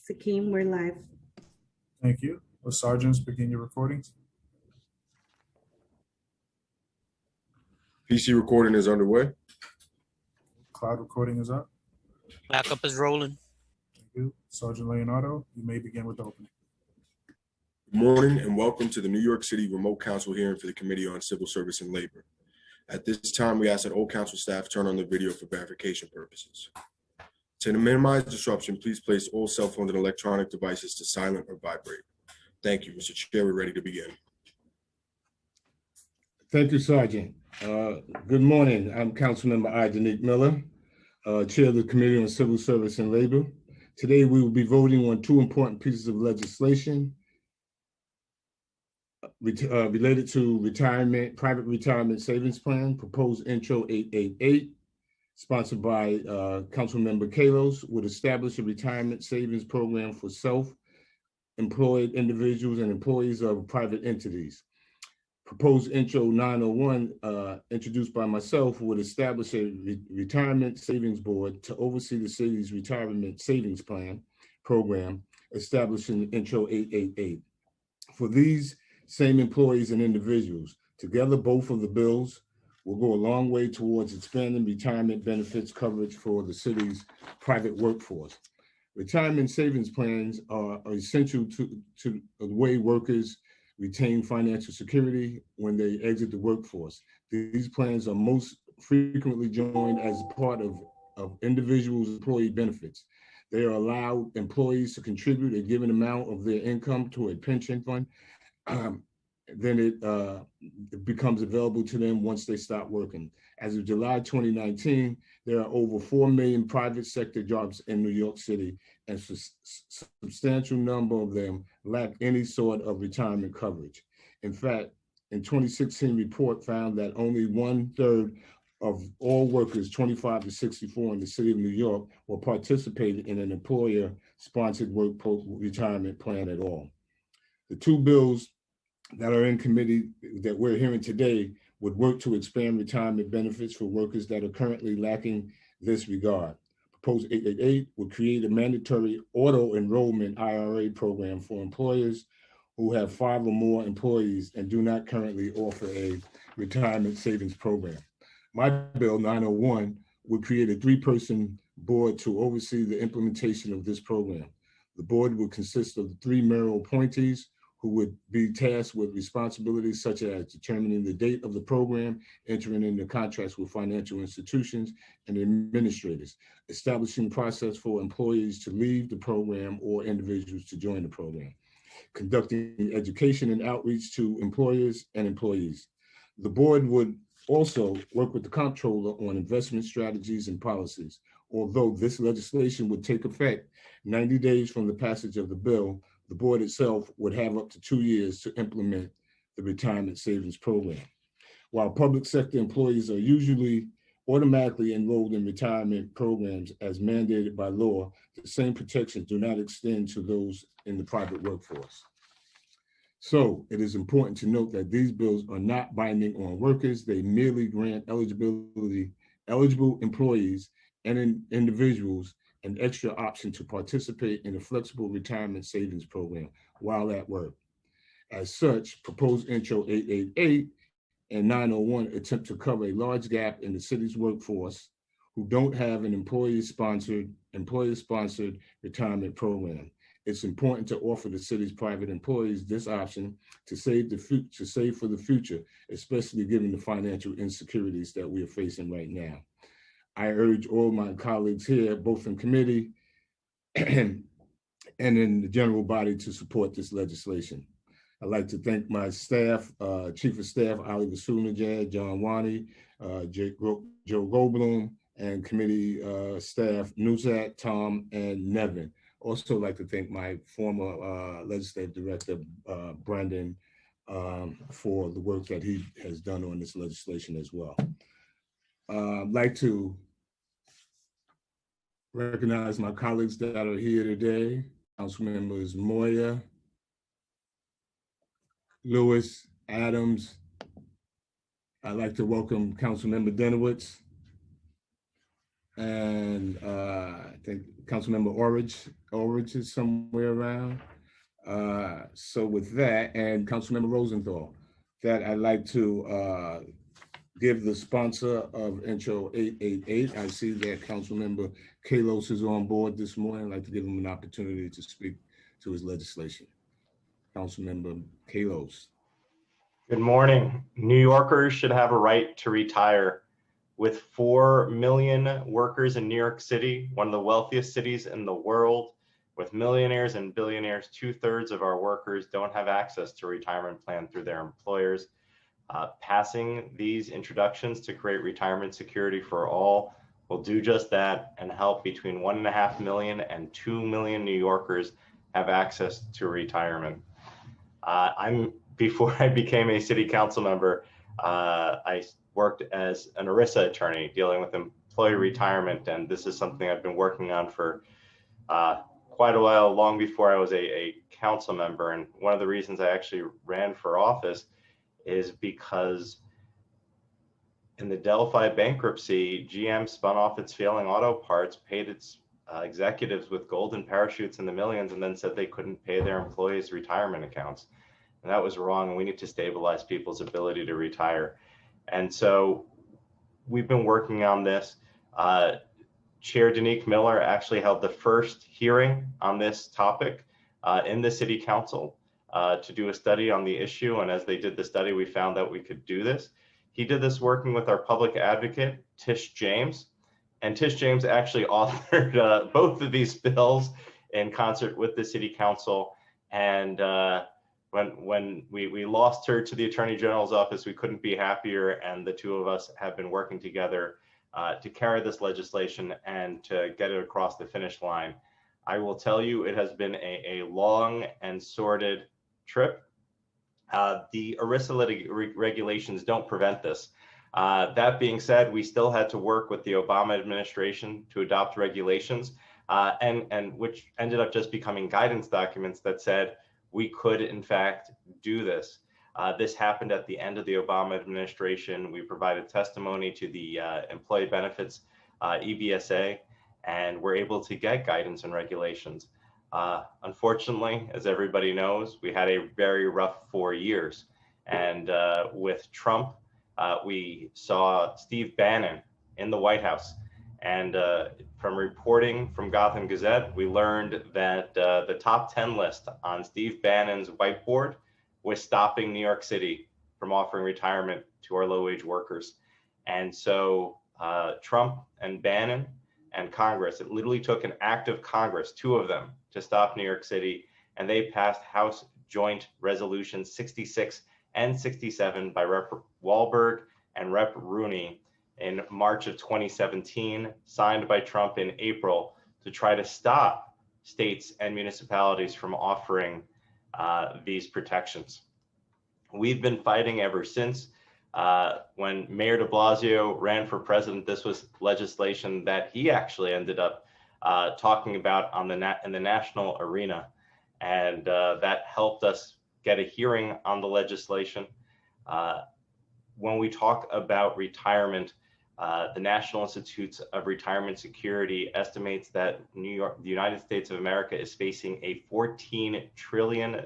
Sakeem, we're live. Thank you. Will sergeants begin your recordings? PC recording is underway. Cloud recording is up. Backup is rolling. Thank you. Sergeant Leonardo, you may begin with the opening. Good morning and welcome to the New York City Remote Council hearing for the Committee on Civil Service and Labor. At this time, we ask that all council staff turn on the video for verification purposes. To minimize disruption, please place all cell phones and electronic devices to silent or vibrate. Thank you. Mr. Chair, we're ready to begin. Thank you, Sergeant. Good morning. I'm Councilmember Idanique Miller, Chair of the Committee on Civil Service and Labor. Today, we will be voting on two important pieces of legislation related to retirement, private retirement savings plan, proposed intro 888, sponsored by Councilmember Kalos, would establish a retirement savings program for self-employed individuals and employees of private entities. Proposed intro 901, introduced by myself, would establish a retirement savings board to oversee the city's retirement savings plan program, establishing intro 888. For these same employees and individuals, together both of the bills will go a long way towards expanding retirement benefits coverage for the city's private workforce. Retirement savings plans are essential to the way workers retain financial security when they exit the workforce. These plans are most frequently joined as part of individuals' employee benefits. They allow employees to contribute a given amount of their income to a pension fund. Then it becomes available to them once they stop working. As of July 2019, there are over 4 million private sector jobs in New York City, and a substantial number of them lack any sort of retirement coverage. In fact, in 2016 report found that only 1/3 of all workers 25 to 64 in the city of New York were participating in an employer-sponsored work retirement plan at all. The two bills that are in committee that we're hearing today would work to expand retirement benefits for workers that are currently lacking this regard. Proposed 888 would create a mandatory auto enrollment IRA program for employers who have 5 or more employees and do not currently offer a retirement savings program. My bill 901 would create a 3-person board to oversee the implementation of this program. The board would consist of 3 mayoral appointees who would be tasked with responsibilities such as determining the date of the program, entering into contracts with financial institutions and administrators, establishing process for employees to leave the program or individuals to join the program, conducting education and outreach to employers and employees. The board would also work with the comptroller on investment strategies and policies. Although this legislation would take effect 90 days from the passage of the bill, the board itself would have up to 2 years to implement the retirement savings program. While public sector employees are usually automatically enrolled in retirement programs as mandated by law, the same protections do not extend to those in the private workforce. So it is important to note that these bills are not binding on workers. They merely grant eligible employees and individuals an extra option to participate in a flexible retirement savings program while at work. As such, proposed intro 888 and 901 attempt to cover a large gap in the city's workforce who don't have an employer-sponsored retirement program. It's important to offer the city's private employees this option to save for the future, especially given the financial insecurities that we are facing right now. I urge all my colleagues here, both in committee and in the general body, to support this legislation. I'd like to thank my staff, Chief of Staff Oliver Sunajad, John Wani, Joe Goldblum, and committee staff Nuzat, Tom, and Nevin. Also like to thank my former legislative director, Brandon, for the work that he has done on this legislation as well. I'd like to recognize my colleagues that are here today. Council members Moya, Lewis, Adams. I'd like to welcome Councilmember Denowitz. and I think Councilmember Orridge is somewhere around. So with that, and Councilmember Rosenthal, that I'd like to give the sponsor of Intro 888. I see that Councilmember Kalos is on board this morning. I'd like to give him an opportunity to speak to his legislation. Councilmember Kalos. Good morning. New Yorkers should have a right to retire. With 4 million workers in New York City, one of the wealthiest cities in the world, with millionaires and billionaires, 2/3 of our workers don't have access to a retirement plan through their employers. Passing these introductions to create retirement security for all will do just that and help between 1.5 million and 2 million New Yorkers have access to retirement. Before I became a city council member, I worked as an ERISA attorney dealing with employee retirement, and this is something I've been working on for quite a while, long before I was a council member. And one of the reasons I actually ran for office is because in the Delphi bankruptcy, GM spun off its failing auto parts, paid its executives with golden parachutes in the millions, and then said they couldn't pay their employees' retirement accounts. And that was wrong, and we need to stabilize people's ability to retire. And so we've been working on this. Chair Danique Miller actually held the first hearing on this topic in the city council to do a study on the issue. And as they did the study, we found that we could do this. He did this working with our public advocate, Tish James. And Tish James actually authored both of these bills in concert with the city council. And when we lost her to the Attorney General's office, we couldn't be happier. And the two of us have been working together to carry this legislation and to get it across the finish line. I will tell you, it has been a long and sordid trip. The ERISA regulations don't prevent this. That being said, we still had to work with the Obama administration to adopt regulations, and which ended up just becoming guidance documents that said we could, in fact, do this. This happened at the end of the Obama administration. We provided testimony to the Employee Benefits EBSA, and we're able to get guidance and regulations. Unfortunately, as everybody knows, we had a very rough 4 years. And with Trump, we saw Steve Bannon in the White House. And from reporting from Gotham Gazette, we learned that the top 10 list on Steve Bannon's whiteboard was stopping New York City from offering retirement to our low-wage workers. And so Trump and Bannon and Congress, it literally took an act of Congress, 2 of them, to stop New York City. And they passed House Joint Resolutions 66 and 67 by Rep. Wahlberg and Rep. Rooney in March of 2017, signed by Trump in April, to try to stop states and municipalities from offering these protections. We've been fighting ever since. When Mayor de Blasio ran for president, this was legislation that he actually ended up talking about in the national arena. And that helped us get a hearing on the legislation. When we talk about retirement, the National Institutes of Retirement Security estimates that the United States of America is facing a $14 trillion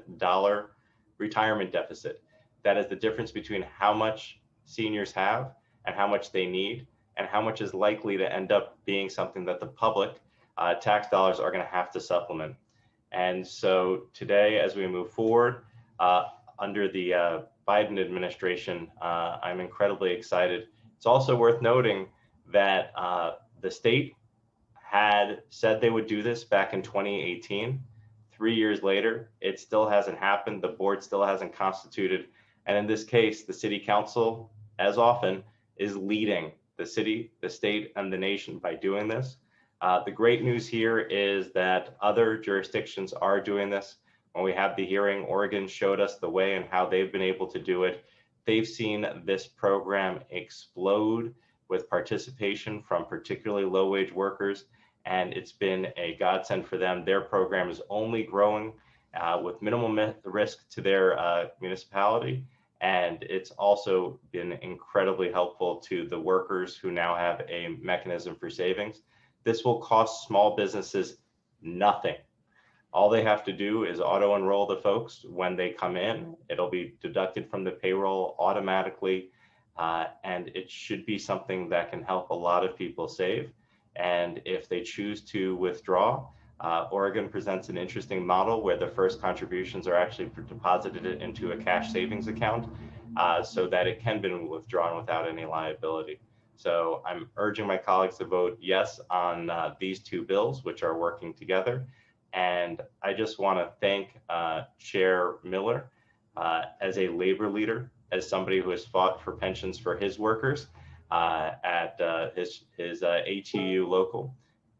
retirement deficit. That is the difference between how much seniors have and how much they need, and how much is likely to end up being something that the public tax dollars are going to have to supplement. And so today, as we move forward under the Biden administration, I'm incredibly excited. It's also worth noting that the state had said they would do this back in 2018. 3 years later, it still hasn't happened. The board still hasn't constituted. And in this case, the city council, as often, is leading the city, the state, and the nation by doing this. The great news here is that other jurisdictions are doing this. When we had the hearing, Oregon showed us the way and how they've been able to do it. They've seen this program explode with participation from particularly low-wage workers, and it's been a godsend for them. Their program is only growing with minimal risk to their municipality, And it's also been incredibly helpful to the workers who now have a mechanism for savings. This will cost small businesses nothing. All they have to do is auto enroll the folks when they come in. It'll be deducted from the payroll automatically. And it should be something that can help a lot of people save. And if they choose to withdraw, Oregon presents an interesting model where the first contributions are actually deposited into a cash savings account so that it can be withdrawn without any liability. So I'm urging my colleagues to vote yes on these two bills, which are working together. And I just want to thank Chair Miller as a labor leader, as somebody who has fought for pensions for his workers at his ATU local,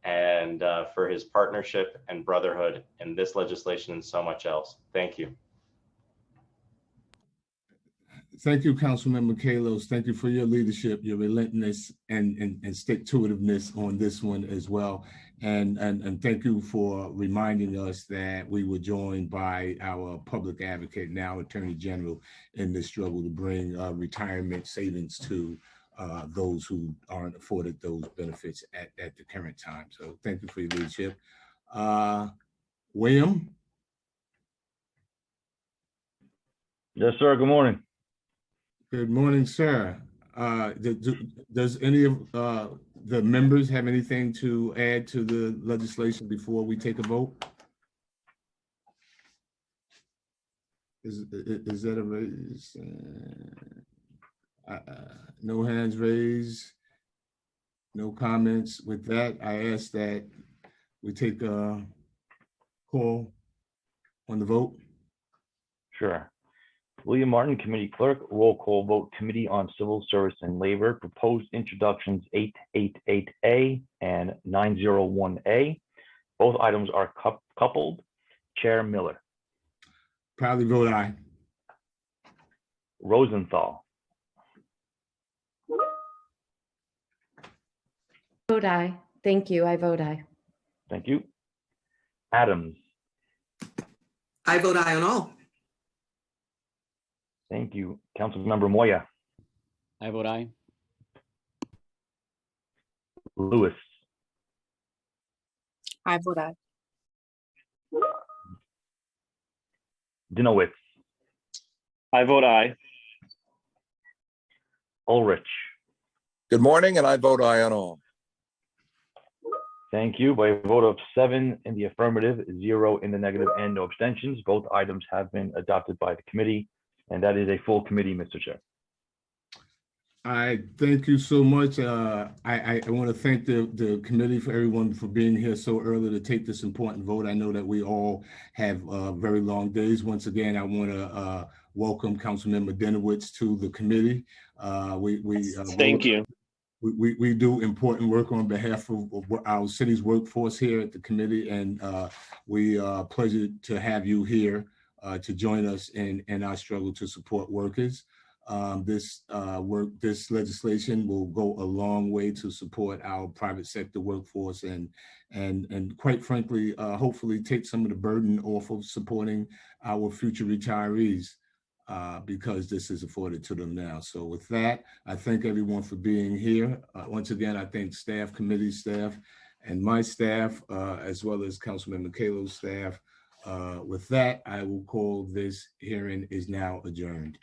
and for his partnership and brotherhood in this legislation and so much else. Thank you. Thank you, Councilmember Kalos. Thank you for your leadership, your relentlessness and stick-to-itiveness on this one as well. And thank you for reminding us that we were joined by our public advocate, now Attorney General, in this struggle to bring retirement savings to those who aren't afforded those benefits at the current time. So thank you for your leadership. William? Yes, sir. Good morning. Good morning, sir. Does any of the members have anything to add to the legislation before we take a vote? Is that a raise? No hands raised, no comments. With that, I ask that we take a call on the vote. Sure. William Martin, Committee Clerk, roll call vote, Committee on Civil Service and Labor, proposed introductions 888A and 901A. Both items are coupled. Chair Miller. Proudly vote aye. Rosenthal. Vote aye. Thank you. I vote aye. Thank you. Adams. I vote aye on all. Thank you. Councilmember Moya. I vote aye. Lewis. I vote aye. Dinowitz. I vote aye. Ulrich. Good morning, and I vote aye on all. Thank you. By a vote of 7 in the affirmative, 0 in the negative, and no abstentions, both items have been adopted by the committee, and that is a full committee, Mr. Chair. I thank you so much. I want to thank the committee for everyone for being here so early to take this important vote. I know that we all have very long days. Once again, I want to welcome Councilmember Dinowitz to the committee. Thank you. We do important work on behalf of our city's workforce here at the committee, and we are pleased to have you here to join us in our struggle to support workers. This legislation will go a long way to support our private sector workforce and quite frankly, hopefully take some of the burden off of supporting our future retirees because this is afforded to them now. So with that, I thank everyone for being here. Once again, I thank staff, committee staff, and my staff, as well as Councilman Kalos' staff. With that, I will call this hearing is now adjourned.